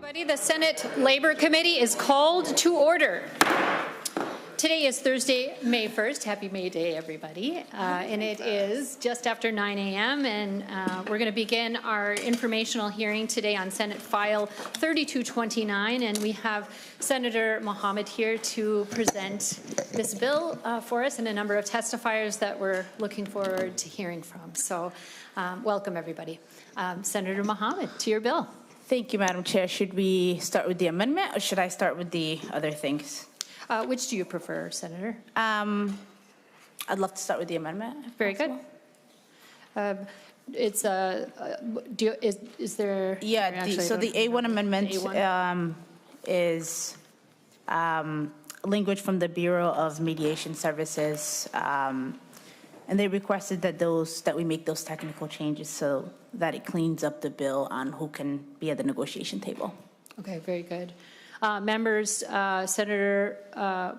Everybody, the Senate Labor Committee is called to order. Today is Thursday, May 1st. Happy May Day, everybody. And it is just after 9 a.m. And we're going to begin our informational hearing today on Senate File 3229. And we have Senator Mohamed here to present this bill for us and a number of testifiers that we're looking forward to hearing from. So welcome, everybody. Senator Mohamed, to your bill. Thank you, Madam Chair. Should we start with the amendment or should I start with the other things? Which do you prefer, Senator? I'd love to start with the amendment. Very good. It's is there? Yeah. So the A1 amendment is language from the Bureau of Mediation Services, and they requested that we make those technical changes so that it cleans up the bill on who can be at the negotiation table. Okay. Very good. Members, Senator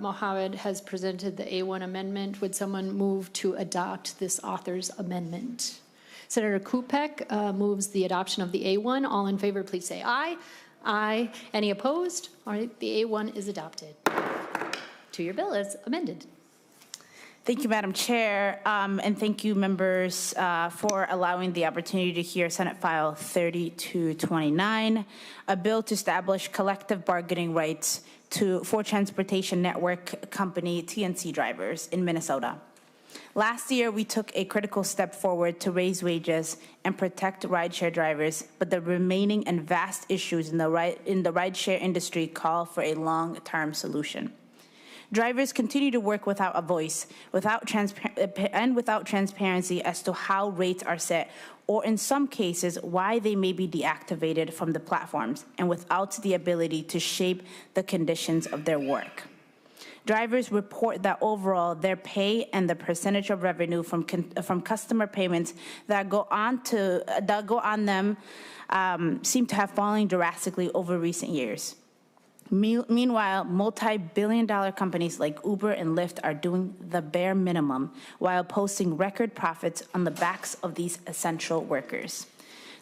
Mohamed has presented the A1 amendment. Would someone move to adopt this author's amendment? Senator Kupek moves the adoption of the A1. All in favor, please say aye. Aye. Any opposed? All right, the A1 is adopted. To your bill as amended. Thank you, Madam Chair, and thank you, members, for allowing the opportunity to hear Senate File 3229, a bill to establish collective bargaining rights for transportation network company TNC drivers in Minnesota. Last year, we took a critical step forward to raise wages and protect rideshare drivers, but the remaining and vast issues in the rideshare industry call for a long-term solution. Drivers continue to work without a voice, without transparency as to how rates are set, or in some cases, why they may be deactivated from the platforms, and without the ability to shape the conditions of their work. Drivers report that overall, their pay and the percentage of revenue from customer payments that go on them seem to have fallen drastically over recent years. Meanwhile, multi-billion-dollar companies like Uber and Lyft are doing the bare minimum while posting record profits on the backs of these essential workers.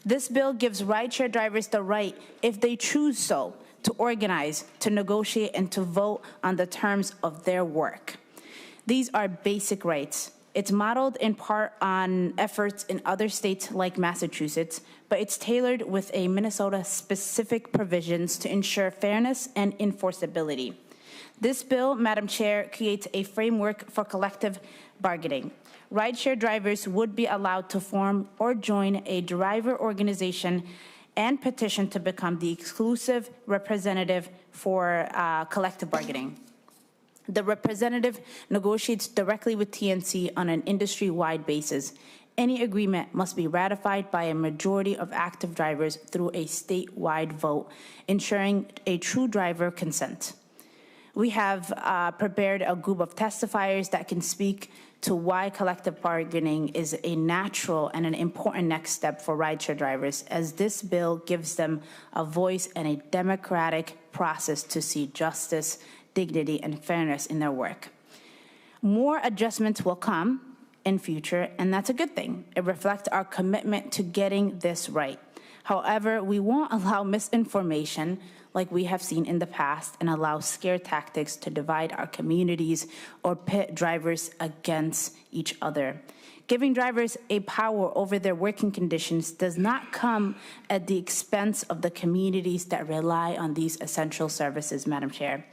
This bill gives rideshare drivers the right, if they choose so, to organize, to negotiate, and to vote on the terms of their work. These are basic rights. It's modeled in part on efforts in other states like Massachusetts, but it's tailored with a Minnesota-specific provisions to ensure fairness and enforceability. This bill, Madam Chair, creates a framework for collective bargaining. Rideshare drivers would be allowed to form or join a driver organization and petition to become the exclusive representative for collective bargaining. The representative negotiates directly with TNC on an industry-wide basis. Any agreement must be ratified by a majority of active drivers through a statewide vote, ensuring a true driver consent. We have prepared a group of testifiers that can speak to why collective bargaining is a natural and an important next step for rideshare drivers, as this bill gives them a voice and a democratic process to see justice, dignity, and fairness in their work. More adjustments will come in future, and that's a good thing. It reflects our commitment to getting this right. However, we won't allow misinformation like we have seen in the past and allow scare tactics to divide our communities or pit drivers against each other. Giving drivers a power over their working conditions does not come at the expense of the communities that rely on these essential services, Madam Chair.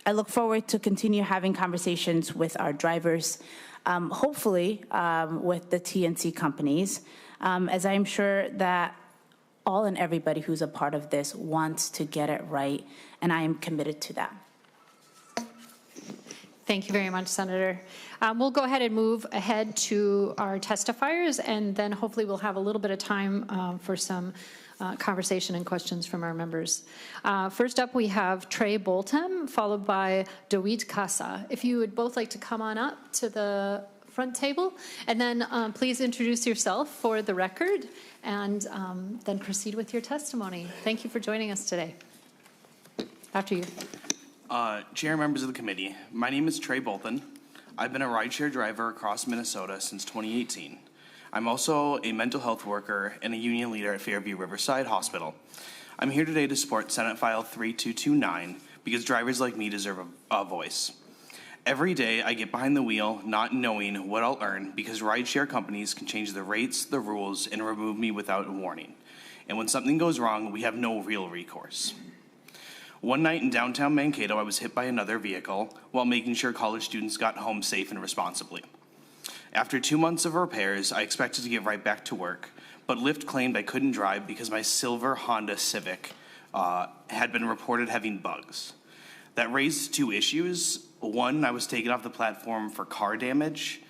I look forward to continue having conversations with our drivers, hopefully with the TNC companies, as I'm sure that all and everybody who's a part of this wants to get it right, and I am committed to that. Thank you very much, Senator. We'll go ahead and move ahead to our testifiers, and then hopefully we'll have a little bit of time for some conversation and questions from our members. First up, we have Trey Bolton, followed by Dawid Casa. If you would both like to come on up to the front table, and then please introduce yourself for the record, and then proceed with your testimony. Thank you for joining us today. After you. Chair, members of the committee, my name is Trey Bolton. I've been a rideshare driver across Minnesota since 2018. I'm also a mental health worker and a union leader at Fairview Riverside Hospital. I'm here today to support Senate File 3229 because drivers like me deserve a voice. Every day I get behind the wheel not knowing what I'll earn because rideshare companies can change the rates, the rules, and remove me without a warning. And when something goes wrong, we have no real recourse. One night in downtown Mankato, I was hit by another vehicle while making sure college students got home safe and responsibly. After 2 months of repairs, I expected to get right back to work, but Lyft claimed I couldn't drive because my silver Honda Civic had been reported having bugs. That raised two issues. One, I was taken off the platform for car damage.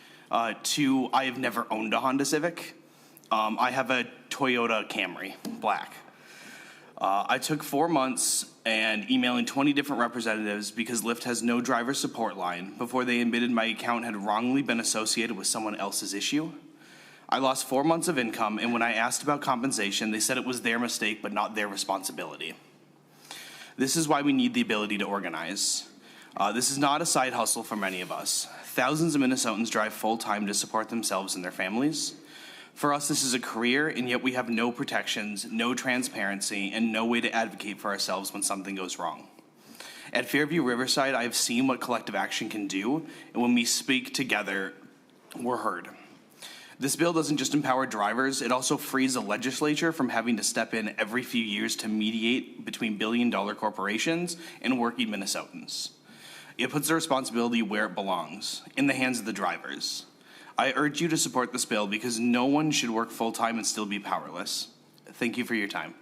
Two, I have never owned a Honda Civic. I have a Toyota Camry, black. I took 4 months and emailing 20 different representatives because Lyft has no driver support line before they admitted my account had wrongly been associated with someone else's issue. I lost 4 months of income, and when I asked about compensation, they said it was their mistake but not their responsibility. This is why we need the ability to organize. This is not a side hustle for many of us. Thousands of Minnesotans drive full-time to support themselves and their families. For us, this is a career, and yet we have no protections, no transparency, and no way to advocate for ourselves when something goes wrong. At Fairview Riverside, I have seen what collective action can do, and when we speak together, we're heard. This bill doesn't just empower drivers, it also frees the legislature from having to step in every few years to mediate between billion-dollar corporations and working Minnesotans. It puts the responsibility where it belongs, in the hands of the drivers. I urge you to support this bill because no one should work full-time and still be powerless. Thank you for your time.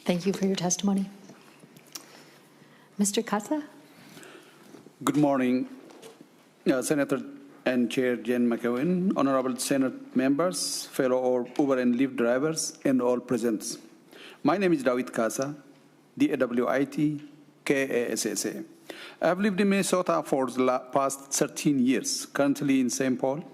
Thank you for your testimony. Mr. Casa? Good morning, Senator and Chair Jen McEwen, honorable Senate members, fellow Uber and Lyft drivers, and all present. My name is David Casa, D-A-W-I-T-K-A-S-S-A. I have lived in Minnesota for the past 13 years, currently in St. Paul.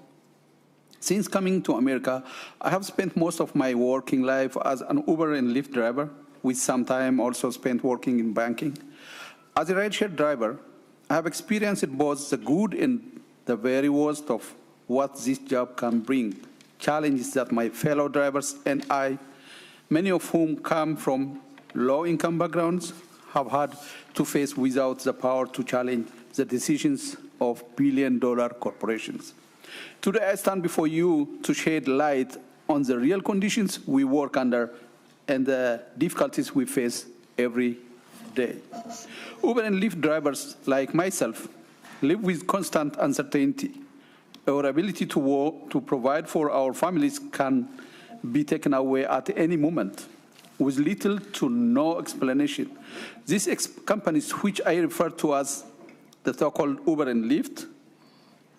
Since coming to America, I have spent most of my working life as an Uber and Lyft driver, with some time also spent working in banking. As a rideshare driver, I have experienced both the good and the very worst of what this job can bring, challenges that my fellow drivers and I, many of whom come from low-income backgrounds, have had to face without the power to challenge the decisions of billion-dollar corporations. Today, I stand before you to shed light on the real conditions we work under and the difficulties we face every day. Uber and Lyft drivers like myself live with constant uncertainty. Our ability to work, to provide for our families can be taken away at any moment with little to no explanation. These companies, which I refer to as the so-called Uber and Lyft,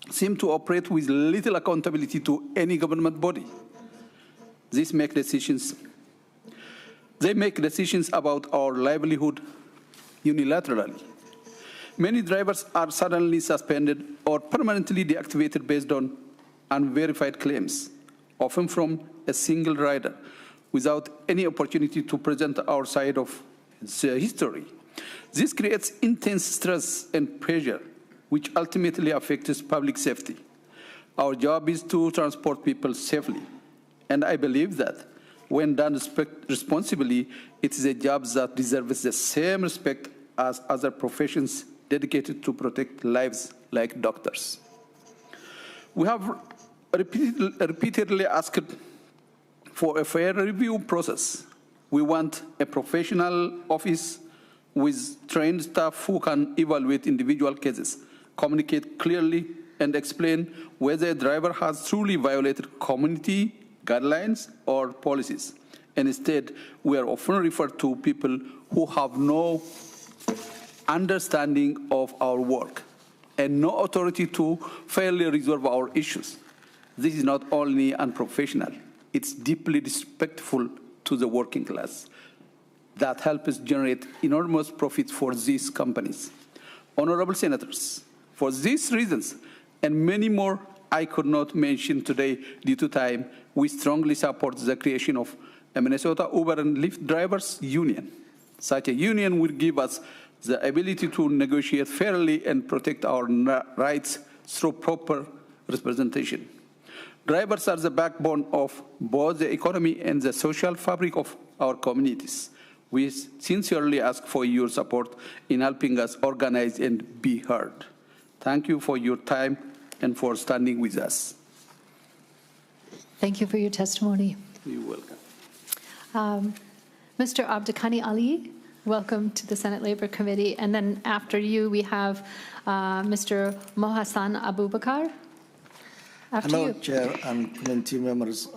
seem to operate with little accountability to any government body. They make decisions about our livelihood unilaterally. Many drivers are suddenly suspended or permanently deactivated based on unverified claims, often from a single rider, without any opportunity to present our side of the history. This creates intense stress and pressure, which ultimately affects public safety. Our job is to transport people safely, and I believe that when done responsibly, it is a job that deserves the same respect as other professions dedicated to protect lives like doctors. We have repeatedly asked for a fair review process. We want a professional office with trained staff who can evaluate individual cases, communicate clearly, and explain whether a driver has truly violated community guidelines or policies. And instead, we are often referred to people who have no understanding of our work and no authority to fairly resolve our issues. This is not only unprofessional, it's deeply disrespectful to the working class that helps generate enormous profits for these companies. Honorable Senators, for these reasons and many more I could not mention today due to time, we strongly support the creation of a Minnesota Uber and Lyft Drivers Union. Such a union will give us the ability to negotiate fairly and protect our rights through proper representation. Drivers are the backbone of both the economy and the social fabric of our communities. We sincerely ask for your support in helping us organize and be heard. Thank you for your time and for standing with us. Thank you for your testimony. You're welcome. Mr. Abdi Khani Ali, welcome to the Senate Labor Committee. And then after you, we have Mr. Muasan Abubakar. After Hello, you. Chair and committee members.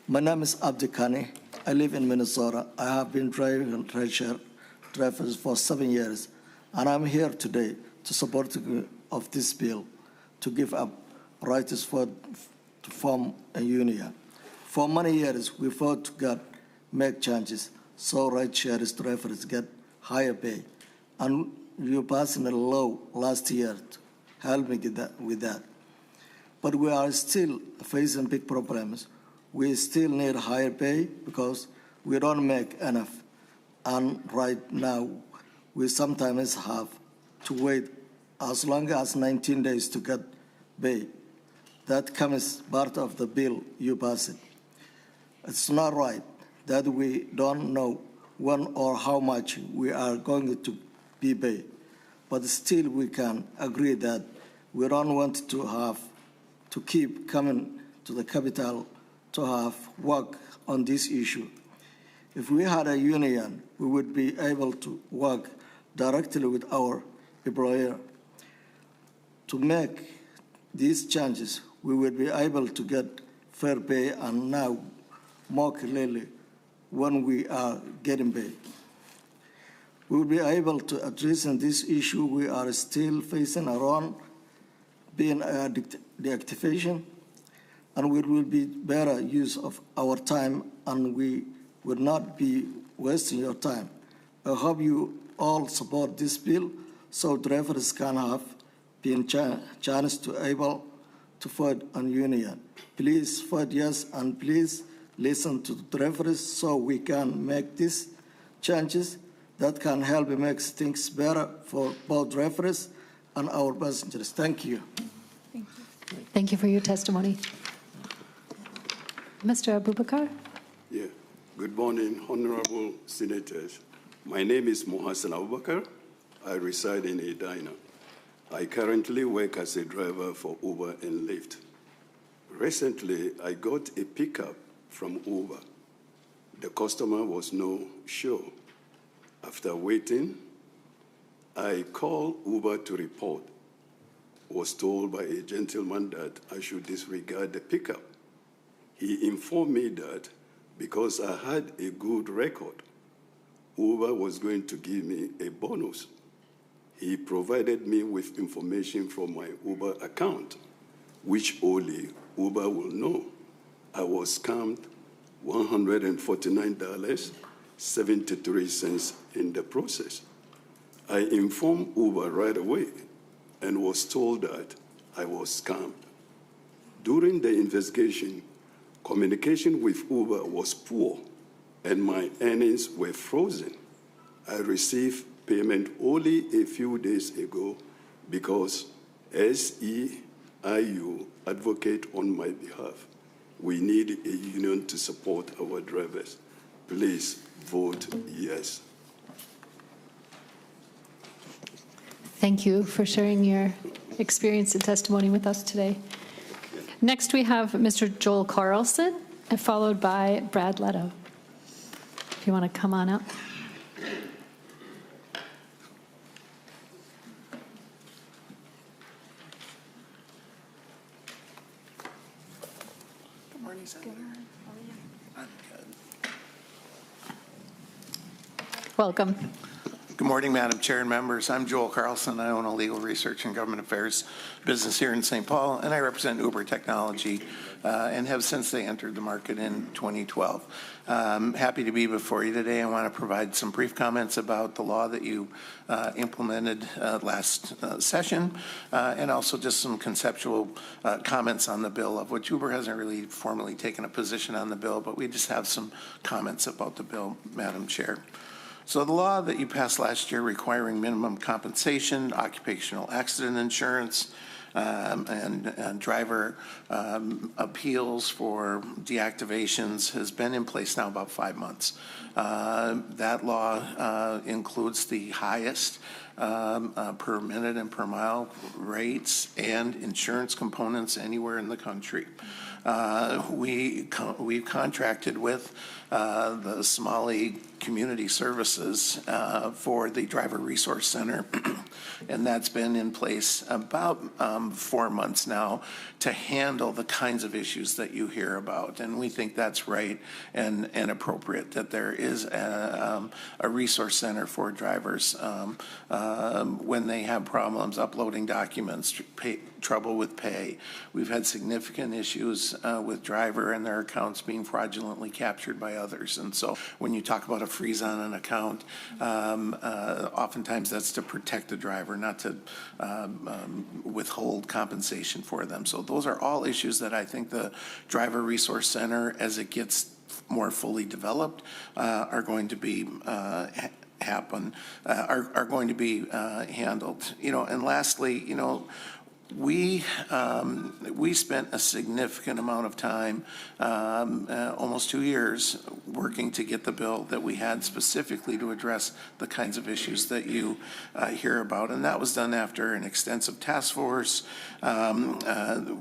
My name is Abdi Khani. I live in Minnesota. I have been driving rideshare drivers for 7 years, and I'm here today to support of this bill to give up rights to form a union. For many years, we fought to make changes so rideshare drivers get higher pay, and you passed a law last year to help me with that. But we are still facing big problems. We still need higher pay because we don't make enough. And right now, we sometimes have to wait as long as 19 days to get pay. That comes part of the bill you passed. It's not right that we don't know when or how much we are going to be paid. But still we can agree that we don't want to keep coming to the capital to have work on this issue. If we had a union, we would be able to work directly with our employer. To make these changes, we would be able to get fair pay and now more clearly when we are getting paid. We will be able to address this issue we are still facing around being deactivation, and we will be better use of our time, and we will not be wasting your time. I hope you all support this bill so drivers can have been chance to able to fight on union. Please vote yes, and please listen to the drivers so we can make these changes that can help make things better for both drivers and our passengers. Thank you. Thank you for your testimony. Mr. Abubakar? Yeah. Good morning, honorable senators. My name is Mohamed Abubakar. I reside in Edina. I currently work as a driver for Uber and Lyft. Recently, I got a pickup from Uber. The customer was no show. After waiting, I called Uber to report. Was told by a gentleman that I should disregard the pickup. He informed me that because I had a good record, Uber was going to give me a bonus. He provided me with information from my Uber account, which only Uber will know. I was scammed $149.73 in the process. I informed Uber right away and was told that I was scammed. During the investigation, communication with Uber was poor and my earnings were frozen. I received payment only a few days ago because SEIU advocate on my behalf. We need a union to support our drivers. Please vote yes. Thank you for sharing your experience and testimony with us today. Next, we have Mr. Joel Carlson, followed by Brad Lato. If you want to come on up. Good morning, Senator. I'm good. Welcome. Good morning, Madam Chair and members. I'm Joel Carlson. I own a legal research and government affairs business here in St. Paul, and I represent Uber Technology and have since they entered the market in 2012. Happy to be before you today. I want to provide some brief comments about the law that you implemented last session, and also just some conceptual comments on the bill, of which Uber hasn't really formally taken a position on the bill, but we just have some comments about the bill, Madam Chair. So the law that you passed last year requiring minimum compensation, occupational accident insurance, and driver appeals for deactivations has been in place now about 5 months. That law includes the highest per minute and per mile rates and insurance components anywhere in the country. We've contracted with the Somali Community Services for the Driver Resource Center, and that's been in place about 4 months now to handle the kinds of issues that you hear about. And we think that's right and appropriate, that there is a resource center for drivers when they have problems uploading documents, trouble with pay. We've had significant issues with driver and their accounts being fraudulently captured by others. And so when you talk about a freeze on an account, oftentimes that's to protect the driver, not to withhold compensation for them. So those are all issues that I think the Driver Resource Center, as it gets more fully developed, are going to be are going to be handled. And lastly, we spent a significant amount of time, almost 2 years, working to get the bill that we had specifically to address the kinds of issues that you hear about. And that was done after an extensive task force, the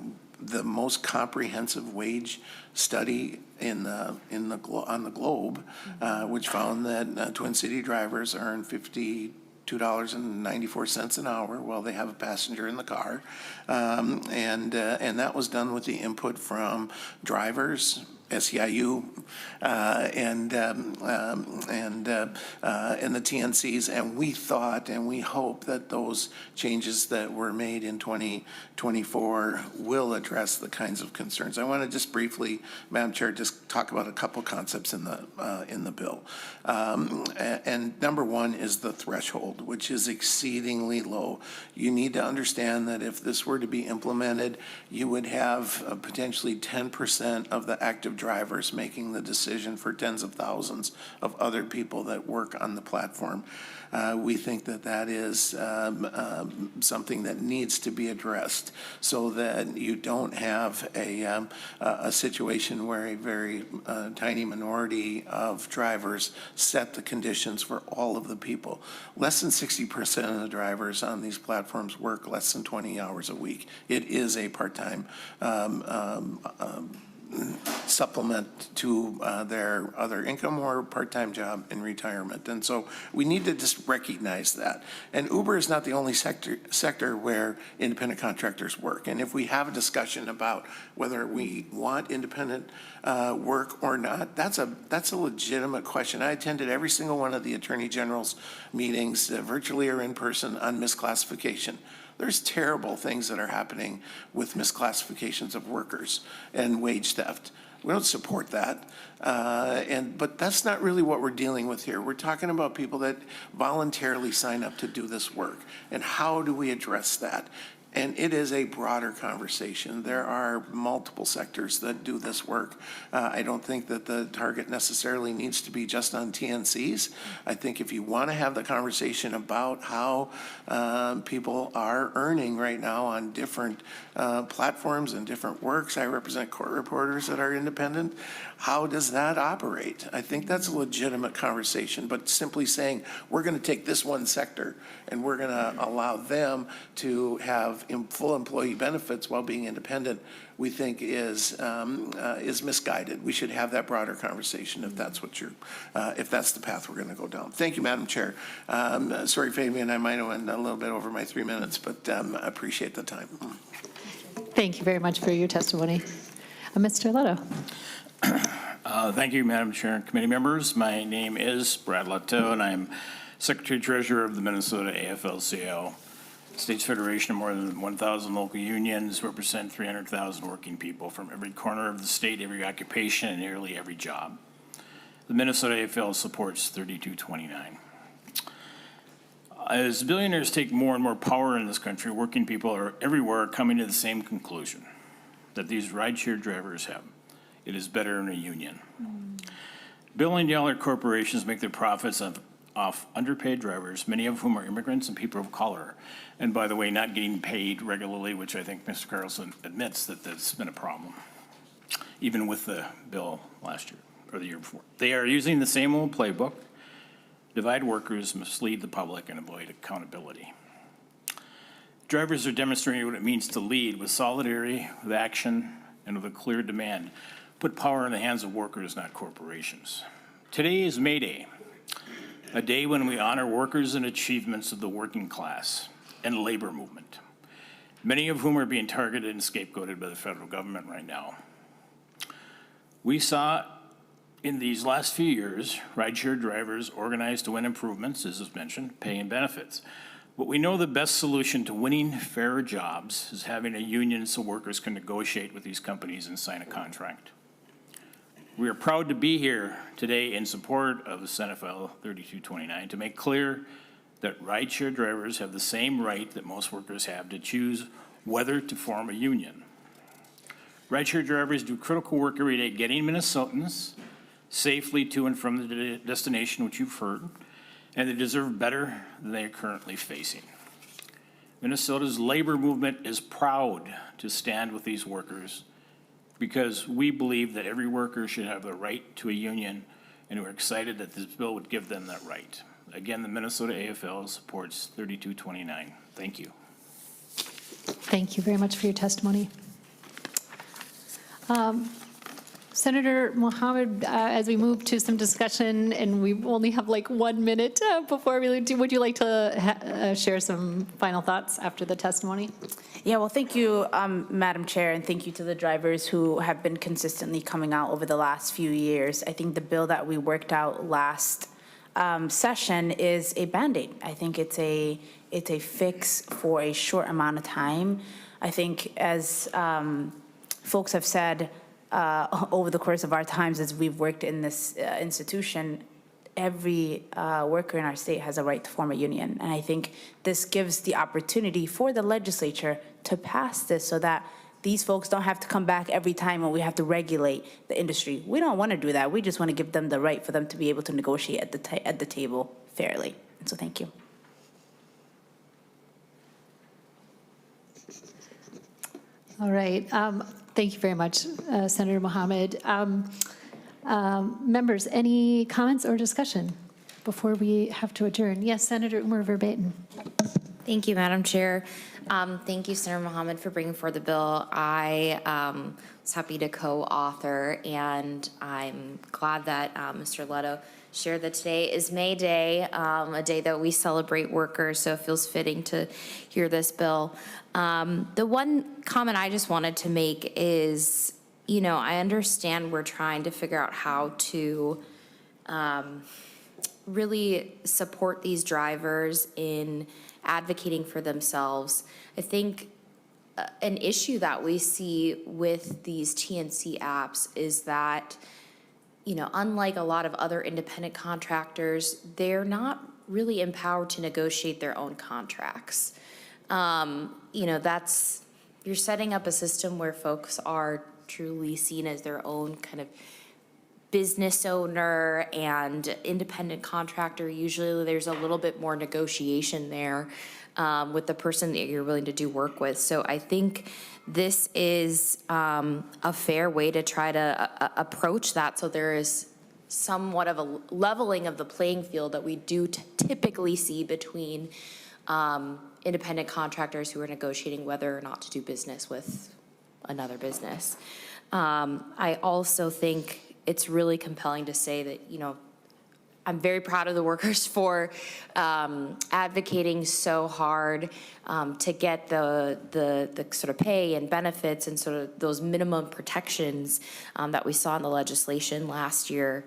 most comprehensive wage study on the globe, which found that Twin City drivers earn $52.94 an hour while they have a passenger in the car, and that was done with the input from drivers, SEIU, and the TNCs, and we thought and we hope that those changes that were made in 2024 will address the kinds of concerns. I want to just briefly, Madam Chair, just talk about a couple concepts in the bill. And number one is the threshold, which is exceedingly low. You need to understand that if this were to be implemented, you would have potentially 10% of the active drivers making the decision for tens of thousands of other people that work on the platform. We think that that is something that needs to be addressed so that you don't have a situation where a very tiny minority of drivers set the conditions for all of the people. Less than 60% of the drivers on these platforms work less than 20 hours a week. It is a part-time supplement to their other income or part-time job in retirement. And so we need to just recognize that. And Uber is not the only sector where independent contractors work. And if we have a discussion about whether we want independent work or not, that's a legitimate question. I attended every single one of the Attorney General's meetings, virtually or in person, on misclassification. There's terrible things that are happening with misclassifications of workers and wage theft. We don't support that. But that's not really what we're dealing with here. We're talking about people that voluntarily sign up to do this work. And how do we address that? And it is a broader conversation. There are multiple sectors that do this work. I don't think that the target necessarily needs to be just on TNCs. I think if you want to have the conversation about how people are earning right now on different platforms and different works, I represent court reporters that are independent. How does that operate? I think that's a legitimate conversation, but simply saying we're going to take this one sector and we're going to allow them to have full employee benefits while being independent, we think is misguided. We should have that broader conversation if that's what if that's the path we're going to go down. Thank you, Madam Chair. Sorry, Fabian, I might have went a little bit over my 3 minutes, but I appreciate the time. Thank you very much for your testimony. Mr. Lato. Thank you, Madam Chair and committee members. My name is Brad Lato, and I'm Secretary-Treasurer of the Minnesota AFL-CIO. States Federation of more than 1,000 local unions represent 300,000 working people from every corner of the state, every occupation, and nearly every job. The Minnesota AFL supports 3229. As billionaires take more and more power in this country, working people are everywhere coming to the same conclusion that these rideshare drivers have. It is better in a union. Billion-dollar corporations make their profits off off underpaid drivers, many of whom are immigrants and people of color. And by the way, not getting paid regularly, which I think Mr. Carlson admits that that's been a problem, even with the bill last year or the year before. They are using the same old playbook: divide workers, mislead the public, and avoid accountability. Drivers are demonstrating what it means to lead with solidarity, with action, and with a clear demand. Put power in the hands of workers, not corporations. Today is May Day, a day when we honor workers and achievements of the working class and labor movement, many of whom are being targeted and scapegoated by the federal government right now. We saw in these last few years, rideshare drivers organized to win improvements, as was mentioned, pay and benefits. But we know the best solution to winning fairer jobs is having a union so workers can negotiate with these companies and sign a contract. We are proud to be here today in support of the Senate File 3229 to make clear that rideshare drivers have the same right that most workers have to choose whether to form a union. Rideshare drivers do critical work every day getting Minnesotans safely to and from the destination, which you've heard, and they deserve better than they are currently facing. Minnesota's labor movement is proud to stand with these workers because we believe that every worker should have the right to a union, and we're excited that this bill would give them that right. Again, the Minnesota AFL supports 3229. Thank you. Thank you very much for your testimony. Senator Mohamed, as we move to some discussion, and we only have like 1 minute before we leave, would you like to share some final thoughts after the testimony? Yeah, well, thank you, Madam Chair, and thank you to the drivers who have been consistently coming out over the last few years. I think the bill that we worked out last session is a Band-Aid. I think it's a fix for a short amount of time. I think as folks have said, over the course of our times as we've worked in this institution, every worker in our state has a right to form a union. And I think this gives the opportunity for the legislature to pass this so that these folks don't have to come back every time when we have to regulate the industry. We don't want to do that. We just want to give them the right for them to be able to negotiate at the table fairly. And so thank you. All right. Thank you very much, Senator Mohamed. Members, any comments or discussion before we have to adjourn? Yes, Senator Verbaton. Thank you, Madam Chair. Thank you, Senator Mohamed, for bringing forward the bill. I was happy to co-author, and I'm glad that Mr. Lato shared that today is May Day, a day that we celebrate workers, so it feels fitting to hear this bill. The one comment I just wanted to make is, you know, I understand we're trying to figure out how to really support these drivers in advocating for themselves. I think an issue that we see with these TNC apps is that, you know, unlike a lot of other independent contractors, they're not really empowered to negotiate their own contracts. You know, you're setting up a system where folks are truly seen as their own kind of business owner and independent contractor. Usually there's a little bit more negotiation there with the person that you're willing to do work with. So I think this is a fair way to try to approach that, so there is somewhat of a leveling of the playing field that we do typically see between independent contractors who are negotiating whether or not to do business with another business. I also think it's really compelling to say that, you know, I'm very proud of the workers for advocating so hard to get the sort of pay and benefits and sort of those minimum protections that we saw in the legislation last year.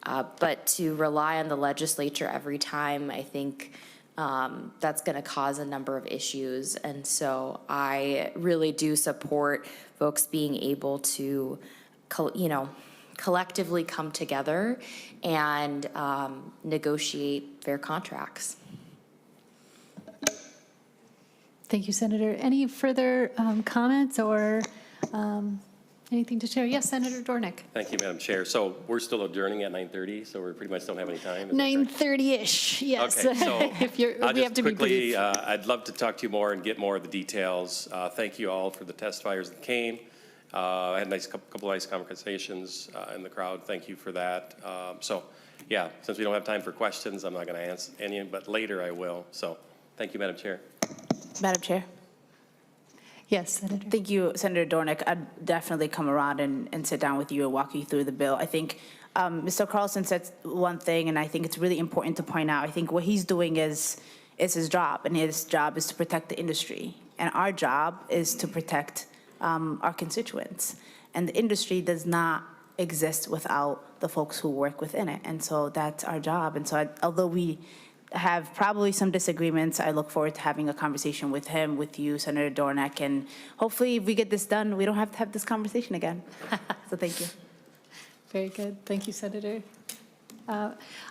But to rely on the legislature every time, I think that's going to cause a number of issues. And so I really do support folks being able to, you know, collectively come together and negotiate fair contracts. Thank you, Senator. Any further comments or Anything to share? Yes, Senator Dornick. Thank you, Madam Chair. So we're still adjourning at 9:30, so we pretty much don't have any time. Is that correct? 9:30-ish, yes. Okay, so If you're, we have to be brief. I'd love to talk to you more and get more of the details. Thank you all for the testifiers that came. I had a couple of nice conversations in the crowd. Thank you for that. So, yeah, since we don't have time for questions, I'm not going to answer any, but later I will. So, thank you, Madam Chair. Madam Chair. Yes, Senator. Thank you, Senator Dornick. I'd definitely come around and sit down with you and walk you through the bill. I think Mr. Carlson said one thing, and I think it's really important to point out. I think what he's doing is his job, and his job is to protect the industry. And our job is to protect our constituents. And the industry does not exist without the folks who work within it. And so that's our job. And so although we have probably some disagreements, I look forward to having a conversation with him, with you, Senator Dornick, and hopefully if we get this done, we don't have to have this conversation again. So thank you. Very good. Thank you, Senator.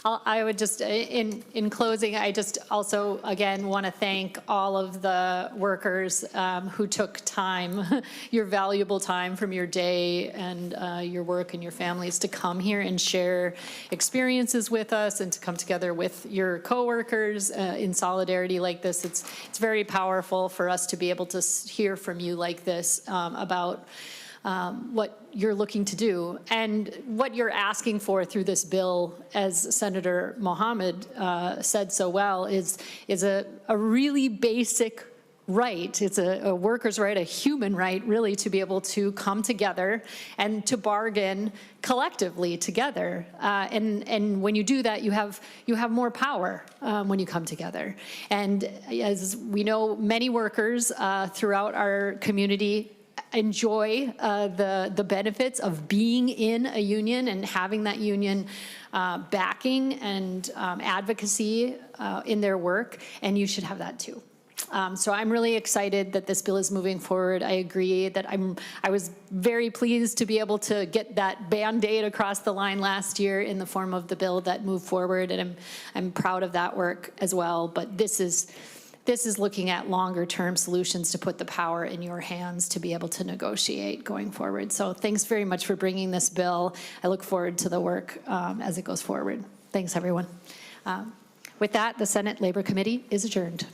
I would just, in closing, I just also, again, want to thank all of the workers who took time, your valuable time from your day and your work and your families to come here and share experiences with us and to come together with your coworkers in solidarity like this. It's very powerful for us to be able to hear from you like this about what you're looking to do and what you're asking for through this bill, as Senator Mohamed said so well, is a really basic right. It's a worker's right, a human right, really, to be able to come together and to bargain collectively together. And when you do that, you have more power when you come together. And as we know, many workers throughout our community enjoy the benefits of being in a union and having that union backing and advocacy in their work, and you should have that too. So I'm really excited that this bill is moving forward. I agree that I was very pleased to be able to get that Band-Aid across the line last year in the form of the bill that moved forward, and I'm proud of that work as well. But this is looking at longer-term solutions to put the power in your hands to be able to negotiate going forward. So thanks very much for bringing this bill. I look forward to the work as it goes forward. Thanks, everyone. With that, the Senate Labor Committee is adjourned.